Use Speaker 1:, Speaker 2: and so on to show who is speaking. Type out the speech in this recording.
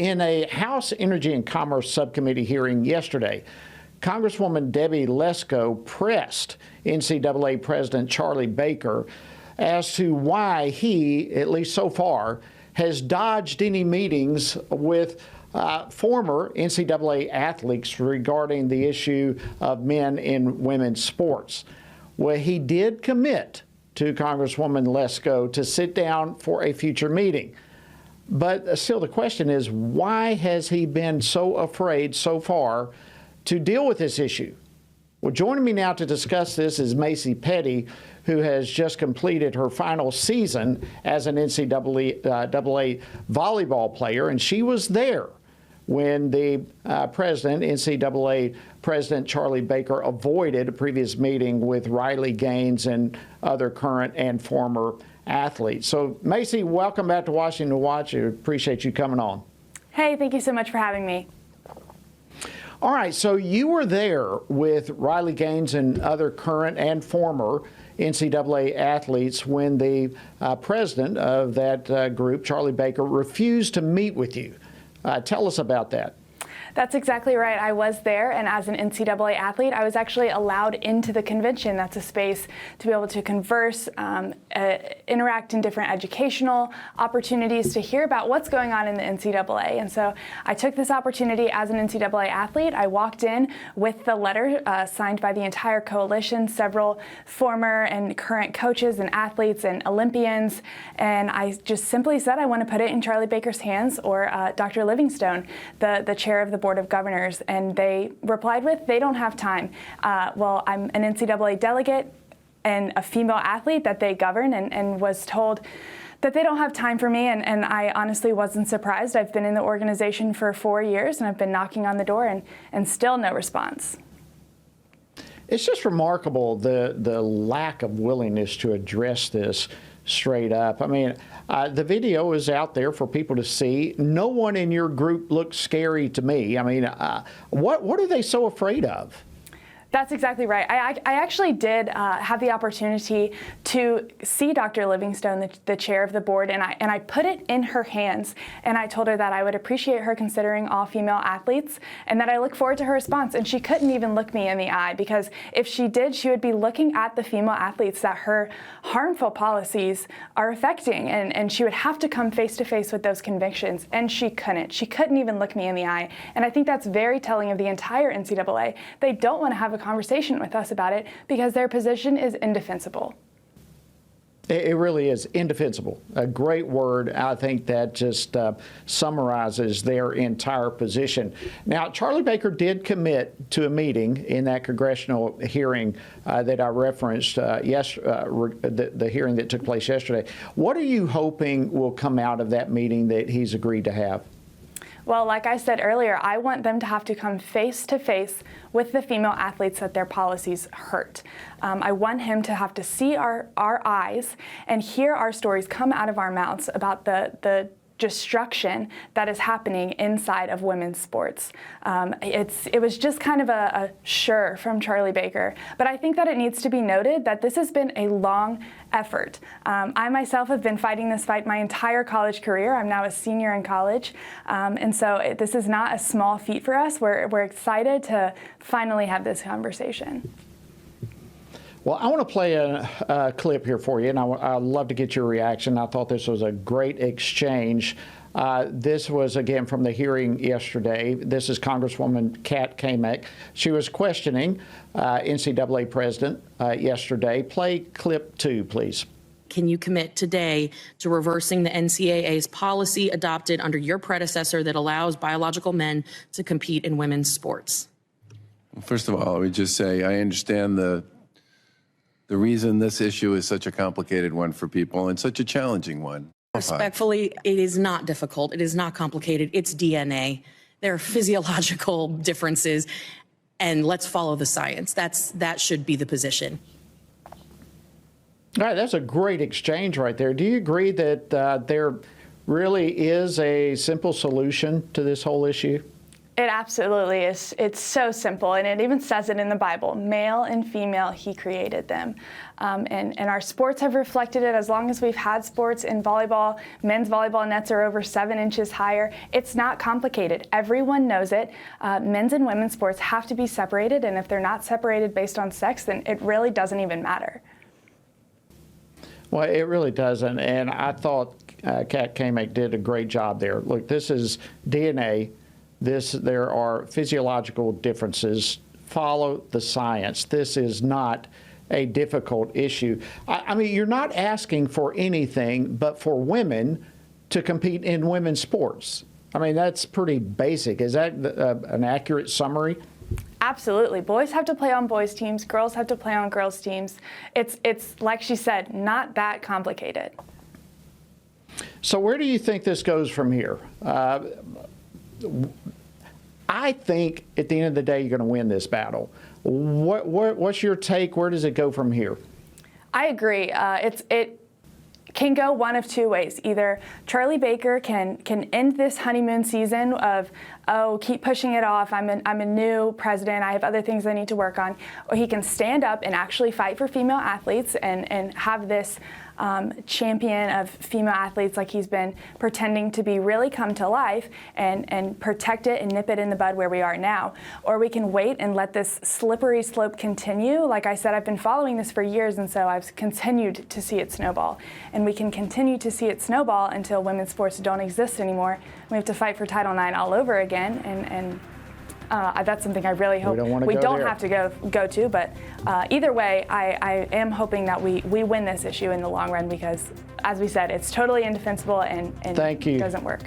Speaker 1: in a House Energy and Commerce Subcommittee hearing yesterday, Congresswoman Debbie Lesko pressed NCAA President Charlie Baker as to why he, at least so far, has dodged any meetings with former NCAA athletes regarding the issue of men in women's sports. Well, he did commit to Congresswoman Lesko to sit down for a future meeting. But still, the question is, why has he been so afraid so far to deal with this issue? Well, joining me now to discuss this is Macy Petty, who has just completed her final season as an NCAA volleyball player, and she was there when the NCAA President Charlie Baker avoided a previous meeting with Riley Gaines and other current and former athletes. So, Macy, welcome back to Washington Watch. I appreciate you coming on.
Speaker 2: Hey, thank you so much for having me.
Speaker 1: All right, so you were there with Riley Gaines and other current and former NCAA athletes when the president of that group, Charlie Baker, refused to meet with you. Tell us about that.
Speaker 2: That's exactly right. I was there, and as an NCAA athlete, I was actually allowed into the convention. That's a space to be able to converse, interact in different educational opportunities to hear about what's going on in the NCAA. And so I took this opportunity as an NCAA athlete. I walked in with the letter signed by the entire coalition, several former and current coaches and athletes and Olympians, and I just simply said I want to put it in Charlie Baker's hands or Dr. Livingstone, the chair of the Board of Governors, and they replied with, they don't have time. Well, I'm an NCAA delegate and a female athlete that they govern, and was told that they don't have time for me, and I honestly wasn't surprised. I've been in the organization for 4 years, and I've been knocking on the door, and still no response.
Speaker 1: It's just remarkable the lack of willingness to address this straight up. I mean, the video is out there for people to see. No one in your group looks scary to me. I mean, what are they so afraid of?
Speaker 2: That's exactly right. I actually did have the opportunity to see Dr. Livingstone, the chair of the board, and I put it in her hands, and I told her that I would appreciate her considering all female athletes and that I look forward to her response. And she couldn't even look me in the eye, because if she did, she would be looking at the female athletes that her harmful policies are affecting, and she would have to come face to face with those convictions, and she couldn't. She couldn't even look me in the eye. And I think that's very telling of the entire NCAA. They don't want to have a conversation with us about it because their position is indefensible.
Speaker 1: It really is indefensible. A great word. I think that just summarizes their entire position. Now, Charlie Baker did commit to a meeting in that congressional hearing that I referenced, the hearing that took place yesterday. What are you hoping will come out of that meeting that he's agreed to have?
Speaker 2: Well, like I said earlier, I want them to have to come face to face with the female athletes that their policies hurt. I want him to have to see our eyes and hear our stories come out of our mouths about the destruction that is happening inside of women's sports. It was just kind of a sure from Charlie Baker, but I think that it needs to be noted that this has been a long effort. I myself have been fighting this fight my entire college career. I'm now a senior in college, and so this is not a small feat for us. We're excited to finally have this conversation.
Speaker 1: Well, I want to play a clip here for you, and I'd love to get your reaction. I thought this was a great exchange. This was, again, from the hearing yesterday. This is Congresswoman Kat Kamek. She was questioning NCAA president yesterday. Play clip 2, please.
Speaker 3: Can you commit today to reversing the NCAA's policy adopted under your predecessor that allows biological men to compete in women's sports?
Speaker 4: Well, first of all, I would just say I understand the reason this issue is such a complicated one for people and such a challenging one.
Speaker 3: Respectfully, it is not difficult. It is not complicated. It's DNA. There are physiological differences, and let's follow the science. That should be the position.
Speaker 1: All right, that's a great exchange right there. Do you agree that there really is a simple solution to this whole issue?
Speaker 2: It absolutely is. It's so simple, and it even says it in the Bible. Male and female, he created them. And our sports have reflected it. As long as we've had sports in volleyball, men's volleyball nets are over 7 inches higher. It's not complicated. Everyone knows it. Men's and women's sports have to be separated, and if they're not separated based on sex, then it really doesn't even matter.
Speaker 1: Well, it really doesn't, and I thought Kat Kamek did a great job there. Look, this is DNA. There are physiological differences. Follow the science. This is not a difficult issue. I mean, you're not asking for anything but for women to compete in women's sports. I mean, that's pretty basic. Is that an accurate summary?
Speaker 2: Absolutely. Boys have to play on boys' teams. Girls have to play on girls' teams. It's like she said, not that complicated.
Speaker 1: So where do you think this goes from here? I think at the end of the day, you're going to win this battle. What's your take? Where does it go from here?
Speaker 2: I agree. It can go one of two ways. Either Charlie Baker can end this honeymoon season of, oh, keep pushing it off, I'm a new president, I have other things I need to work on, or he can stand up and actually fight for female athletes and have this champion of female athletes like he's been pretending to be really come to life and protect it and nip it in the bud where we are now. Or we can wait and let this slippery slope continue. Like I said, I've been following this for years, and so I've continued to see it snowball. And we can continue to see it snowball until women's sports don't exist anymore. We have to fight for Title IX all over again, and that's something I really hope we don't have to go to. But either way, I am hoping that we win this issue in the long run because, as we said, it's totally indefensible and
Speaker 1: Thank you.
Speaker 2: Doesn't work.